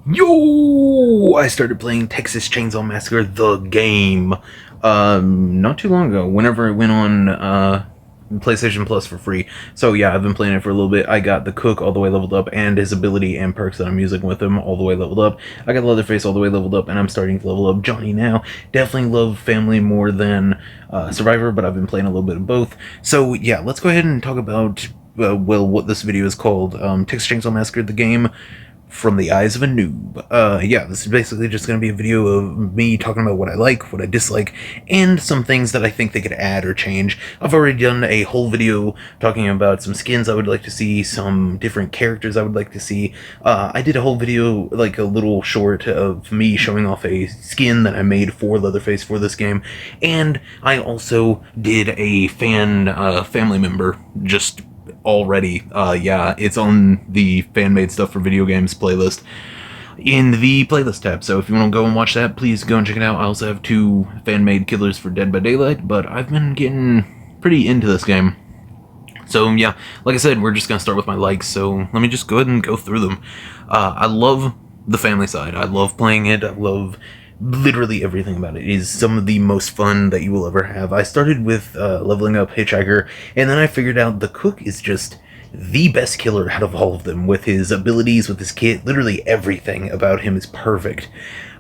Yo! I started playing Texas Chainsaw Massacre, the game, not too long ago, whenever it went on, PlayStation Plus for free. So yeah, I've been playing it for a little bit. I got the cook all the way leveled up, and his ability and perks that I'm using with him all the way leveled up. I got Leatherface all the way leveled up, and I'm starting to level up Johnny now. Definitely love Family more than, Survivor, but I've been playing a little bit of both. So yeah, let's go ahead and talk about, what this video is called, Texas Chainsaw Massacre, the game, from the eyes of a noob. Yeah, this is basically just going to be a video of me talking about what I like, what I dislike, and some things that I think they could add or change. I've already done a whole video talking about some skins I would like to see, some different characters I would like to see. I did a whole video, like a little short of me showing off a skin that I made for Leatherface for this game, and I also did a family member just already. Yeah, it's on the fan-made stuff for video games playlist in the playlist tab, so if you want to go and watch that, please go and check it out. I also have 2 fan-made killers for Dead by Daylight, but I've been getting pretty into this game. So yeah, like I said, we're just gonna start with my likes, so let me just go ahead and go through them. I love the family side. I love playing it. I love literally everything about it. It is some of the most fun that you will ever have. I started with leveling up Hitchhiker, and then I figured out the cook is just the best killer out of all of them, with his abilities, with his kit. Literally everything about him is perfect.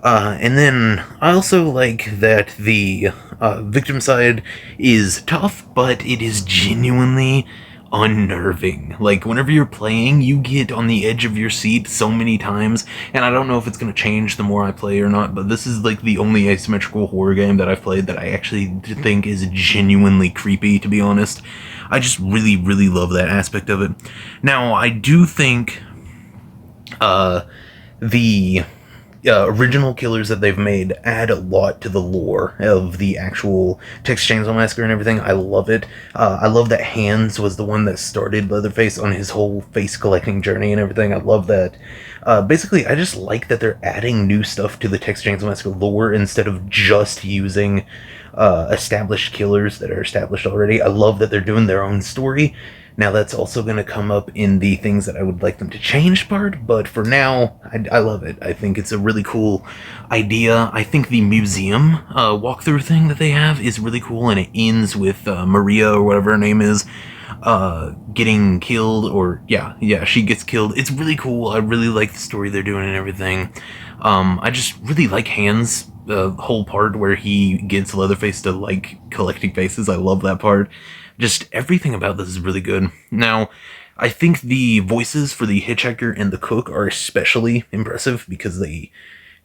And then I also like that the victim side is tough, but it is genuinely unnerving. Like, whenever you're playing, you get on the edge of your seat so many times, and I don't know if it's going to change the more I play or not, but this is like the only asymmetrical horror game that I've played that I actually think is genuinely creepy, to be honest. I just really, really love that aspect of it. Now, I do think the original killers that they've made add a lot to the lore of the actual Texas Chainsaw Massacre and everything. I love it. I love that Hands was the one that started Leatherface on his whole face collecting journey and everything. I love that. Basically, I just like that they're adding new stuff to the Texas Chainsaw Massacre lore instead of just using established killers that are established already. I love that they're doing their own story. Now, that's also going to come up in the things that I would like them to change part, but for now, I love it. I think it's a really cool idea. I think the museum walkthrough thing that they have is really cool, and it ends with Maria, or whatever her name is, getting killed, or yeah, she gets killed. It's really cool. I really like the story they're doing and everything. I just really like Hands, the whole part where he gets Leatherface to like collecting faces. I love that part. Just everything about this is really good. Now, I think the voices for the Hitchhiker and the Cook are especially impressive because they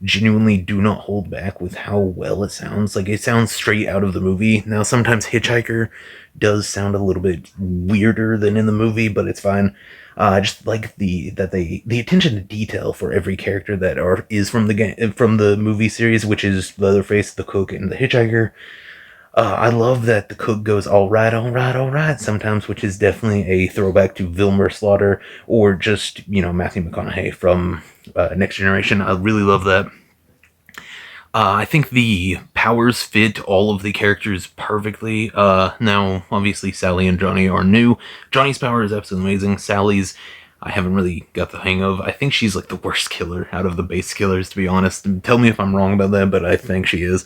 genuinely do not hold back with how well it sounds. Like, it sounds straight out of the movie. Now, sometimes Hitchhiker does sound a little bit weirder than in the movie, but it's fine. I just like the attention to detail for every character that is from the movie series, which is Leatherface, the Cook, and the Hitchhiker. I love that the cook goes all right sometimes, which is definitely a throwback to Vilmer Slaughter, or just, Matthew McConaughey from Next Generation. I really love that. I think the powers fit all of the characters perfectly. Now, obviously, Sally and Johnny are new. Johnny's power is absolutely amazing. Sally's, I haven't really got the hang of. I think she's like the worst killer out of the base killers, to be honest. Tell me if I'm wrong about that, but I think she is.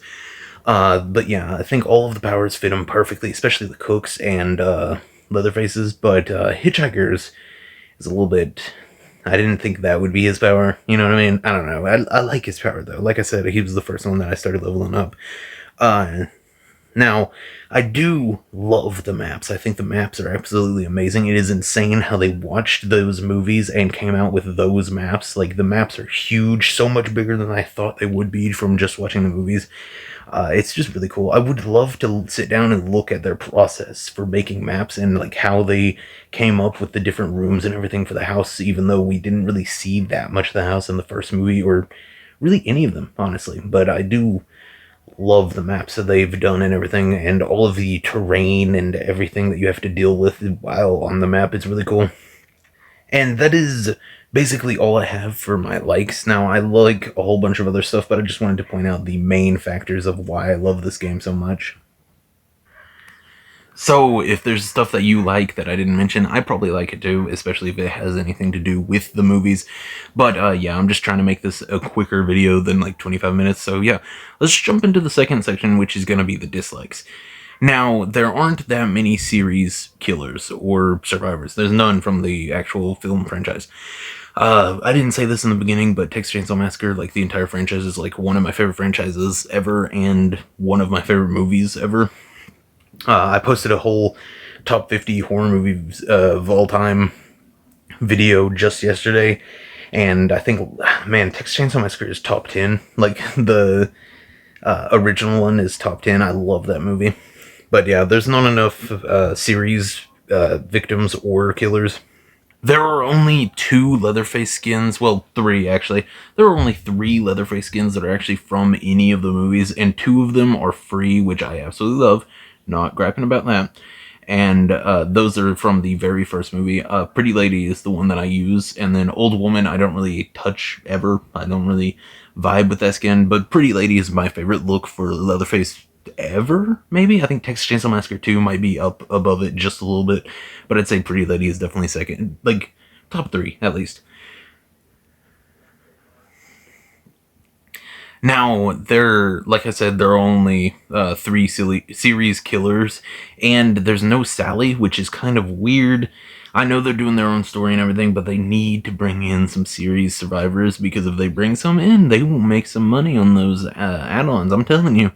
But yeah, I think all of the powers fit him perfectly, especially the Cooks and Leatherface's, but Hitchhiker's is a little bit... I didn't think that would be his power, you know what I mean? I don't know. I like his power, though. Like I said, he was the first one that I started leveling up. Now, I do love the maps. I think the maps are absolutely amazing. It is insane how they watched those movies and came out with those maps. Like, the maps are huge, so much bigger than I thought they would be from just watching the movies. It's just really cool. I would love to sit down and look at their process for making maps and like how they came up with the different rooms and everything for the house, even though we didn't really see that much of the house in the first movie, or really any of them, honestly. But I do love the maps that they've done and everything, and all of the terrain and everything that you have to deal with while on the map. It's really cool. And that is basically all I have for my likes. Now, I like a whole bunch of other stuff, but I just wanted to point out the main factors of why I love this game so much. So, if there's stuff that you like that I didn't mention, I probably like it too, especially if it has anything to do with the movies. But yeah, I'm just trying to make this a quicker video than like 25 minutes. So yeah, let's jump into the second section, which is going to be the dislikes. Now, there aren't that many series killers or survivors. There's none from the actual film franchise. I didn't say this in the beginning, but Texas Chainsaw Massacre, like the entire franchise, is like one of my favorite franchises ever and one of my favorite movies ever. I posted a whole top 50 horror movies of all time video just yesterday, and I think, man, Texas Chainsaw Massacre is top 10. Like, the original one is top 10. I love that movie. But yeah, there's not enough series victims or killers. There are only 2 Leatherface skins, well, 3 actually. There are only 3 Leatherface skins that are actually from any of the movies, and 2 of them are free, which I absolutely love. Not griping about that. And those are from the very first movie. Pretty Lady is the one that I use, and then Old Woman I don't really touch ever. I don't really vibe with that skin, but Pretty Lady is my favorite look for Leatherface ever, maybe. I think Texas Chainsaw Massacre 2 might be up above it just a little bit, but I'd say Pretty Lady is definitely second. Like, top 3, at least. Now, like I said, there are only 3 series killers, and there's no Sally, which is kind of weird. I know they're doing their own story and everything, but they need to bring in some series survivors, because if they bring some in, they will make some money on those add-ons. I'm telling you,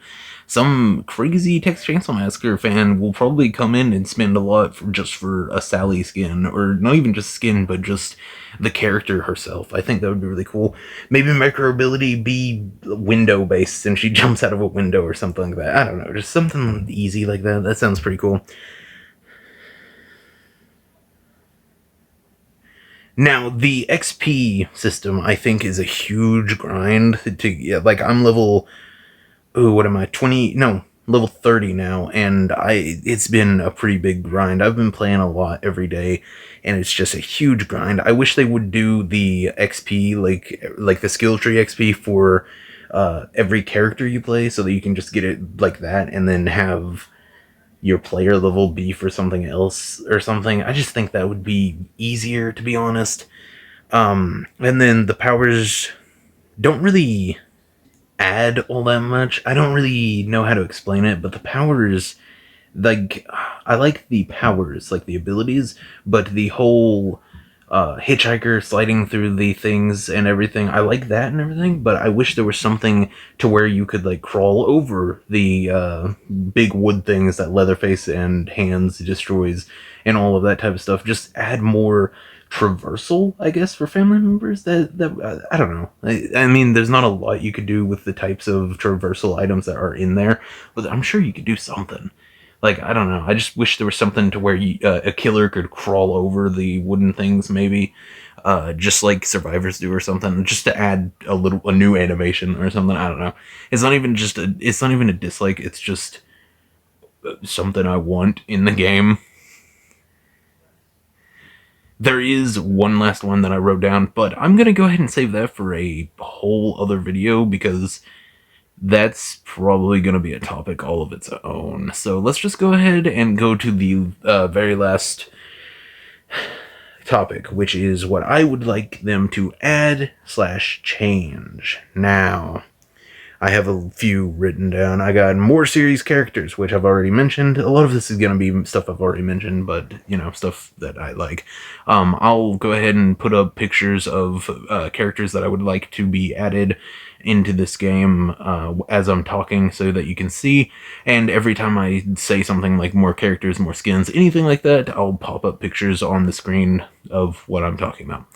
some crazy Texas Chainsaw Massacre fan will probably come in and spend a lot just for a Sally skin, or not even just skin, but just the character herself. I think that would be really cool. Maybe make her ability be window based and she jumps out of a window or something like that. I don't know, just something easy like that. That sounds pretty cool. Now, the XP system, I think, is a huge grind to, yeah, like, I'm level, oh, what am I, 20, no, level 30 now, and it's been a pretty big grind. I've been playing a lot every day, and it's just a huge grind. I wish they would do the XP, like the skill tree XP for every character you play, so that you can just get it like that, and then have your player level be for something else or something. I just think that would be easier, to be honest. And then the powers don't really add all that much. I don't really know how to explain it, but the powers, like, I like the powers, like the abilities, but the whole hitchhiker sliding through the things and everything, I like that and everything, but I wish there was something to where you could, like, crawl over the big wood things that Leatherface and Hands destroys and all of that type of stuff. Just add more traversal, I guess, for family members. That I don't know. I mean, there's not a lot you could do with the types of traversal items that are in there, but I'm sure you could do something. Like, I don't know. I just wish there was something to where a killer could crawl over the wooden things, maybe, just like survivors do or something, just to add a new animation or something. I don't know. It's not even a dislike. It's just something I want in the game. There is one last one that I wrote down, but I'm gonna go ahead and save that for a whole other video, because that's probably going to be a topic all of its own. So let's just go ahead and go to the very last topic, which is what I would like them to add / change. Now, I have a few written down. I got more series characters, which I've already mentioned. A lot of this is going to be stuff I've already mentioned, but, you know, stuff that I like. I'll go ahead and put up pictures of characters that I would like to be added into this game as I'm talking, so that you can see. And every time I say something like more characters, more skins, anything like that, I'll pop up pictures on the screen of what I'm talking about.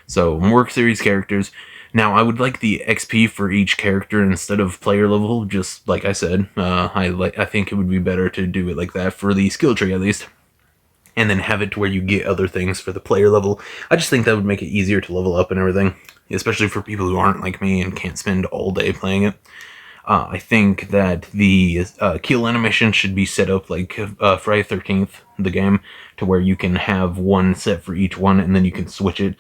So, more series characters. Now, I would like the XP for each character instead of player level, just like I said. I think it would be better to do it like that for the skill tree, at least. And then have it to where you get other things for the player level. I just think that would make it easier to level up and everything, especially for people who aren't like me and can't spend all day playing it. I think that the kill animation should be set up like Friday 13th, the game, to where you can have one set for each one, and then you can switch it.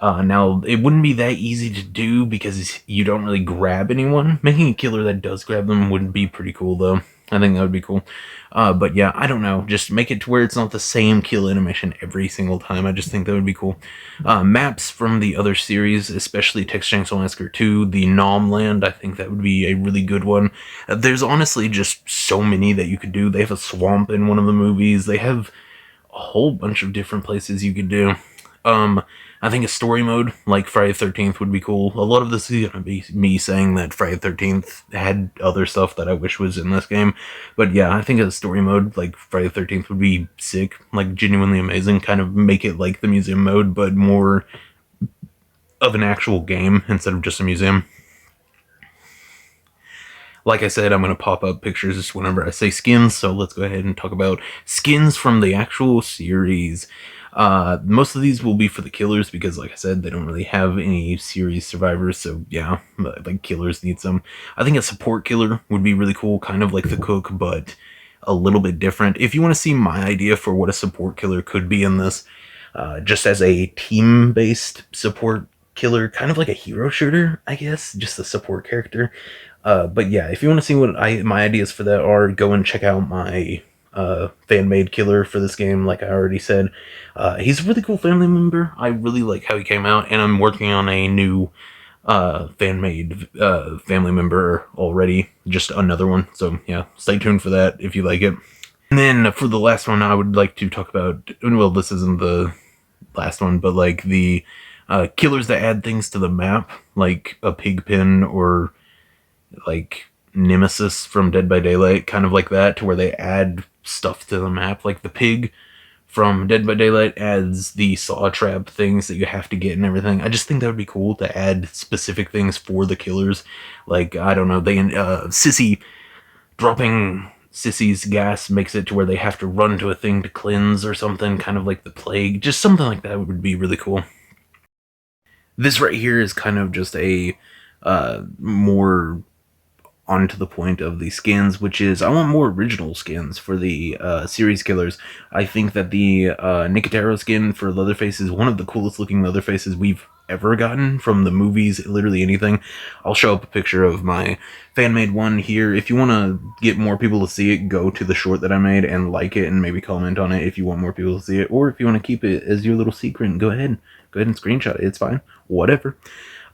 Now, it wouldn't be that easy to do because you don't really grab anyone. Making a killer that does grab them would be pretty cool, though. I think that would be cool. But yeah, I don't know. Just make it to where it's not the same kill animation every single time. I just think that would be cool. Maps from the other series, especially Texas Chainsaw Massacre 2, the Nom Land, I think that would be a really good one. There's honestly just so many that you could do. They have a swamp in one of the movies. They have a whole bunch of different places you could do. Um, I think a story mode like Friday the 13th would be cool. A lot of this is gonna be me saying that Friday the 13th had other stuff that I wish was in this game, but yeah, I think a story mode like Friday the 13th would be sick, like genuinely amazing. Kind of make it like the museum mode, but more of an actual game instead of just a museum. Like I said, I'm going to pop up pictures whenever I say skins, so let's go ahead and talk about skins from the actual series. Most of these will be for the killers because, like I said, they don't really have any series survivors, so yeah, like killers need some. I think a support killer would be really cool, kind of like the cook, but a little bit different. If you want to see my idea for what a support killer could be in this, just as a team-based support killer, kind of like a hero shooter, I guess, just a support character. But yeah, if you want to see what my ideas for that are, go and check out my fan-made killer for this game. Like I already said, he's a really cool family member. I really like how he came out, and I'm working on a new fan-made family member already, just another one. So yeah, stay tuned for that if you like it. And then for the last one, I would like to talk about, well, this isn't the last one, but like the killers that add things to the map, like a pig pen or like Nemesis from Dead by Daylight, kind of like that, to where they add stuff to the map. Like the pig from Dead by Daylight adds the saw trap things that you have to get and everything. I just think that would be cool to add specific things for the killers. Like, I don't know, they Sissy dropping Sissy's gas makes it to where they have to run to a thing to cleanse or something, kind of like the plague. Just something like that would be really cool. This right here is kind of just a more on to the point of the skins, which is I want more original skins for the series killers. I think that the Nicotero skin for Leatherface is one of the coolest looking Leatherfaces we've ever gotten from the movies, literally anything. I'll show up a picture of my fan-made one here. If you want to get more people to see it, go to the short that I made and like it and maybe comment on it if you want more people to see it, or if you want to keep it as your little secret, go ahead and screenshot it. It's fine. Whatever.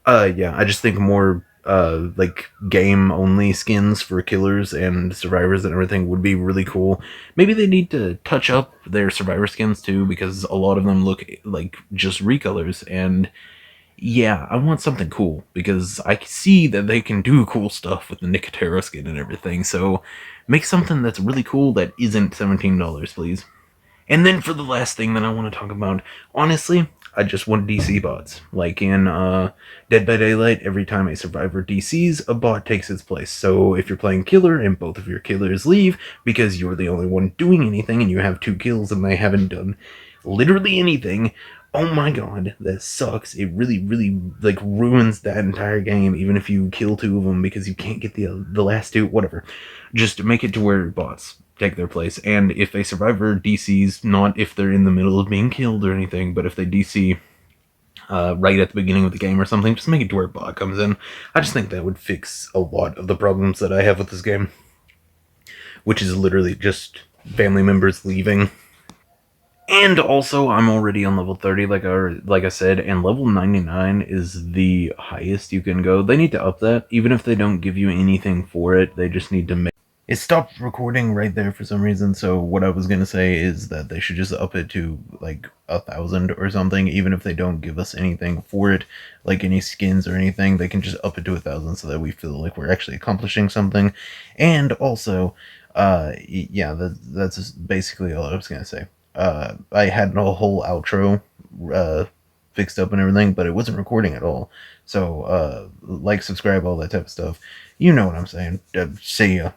Yeah, I just think more like game only skins for killers and survivors and everything would be really cool. Maybe they need to touch up their survivor skins too, because a lot of them look like just recolors. And yeah, I want something cool because I see that they can do cool stuff with the Nicotero skin and everything. So make something that's really cool that isn't $17, please. And then for the last thing that I want to talk about, honestly, I just want DC bots. Like in Dead by Daylight, every time a survivor DCs, a bot takes its place. So if you're playing killer and both of your killers leave because you're the only one doing anything and you have 2 kills and they haven't done literally anything, oh my god, that sucks. It really, really like ruins that entire game, even if you kill 2 of them because you can't get the last 2, whatever. Just make it to where bots take their place. And if a survivor DCs, not if they're in the middle of being killed or anything, but if they DC right at the beginning of the game or something, just make it to where a bot comes in. I just think that would fix a lot of the problems that I have with this game, which is literally just family members leaving. And also, I'm already on level 30, like I said, and level 99 is the highest you can go. They need to up that, even if they don't give you anything for it. They just need to make it. Stopped recording right there for some reason, so what I was gonna say is that they should just up it to like 1,000 or something. Even if they don't give us anything for it, like any skins or anything, they can just up it to 1,000 so that we feel like we're actually accomplishing something. And also, yeah, that's just basically all I was gonna say. I had a whole outro fixed up and everything, but it wasn't recording at all. So like, subscribe, all that type of stuff. You know what I'm saying. See ya.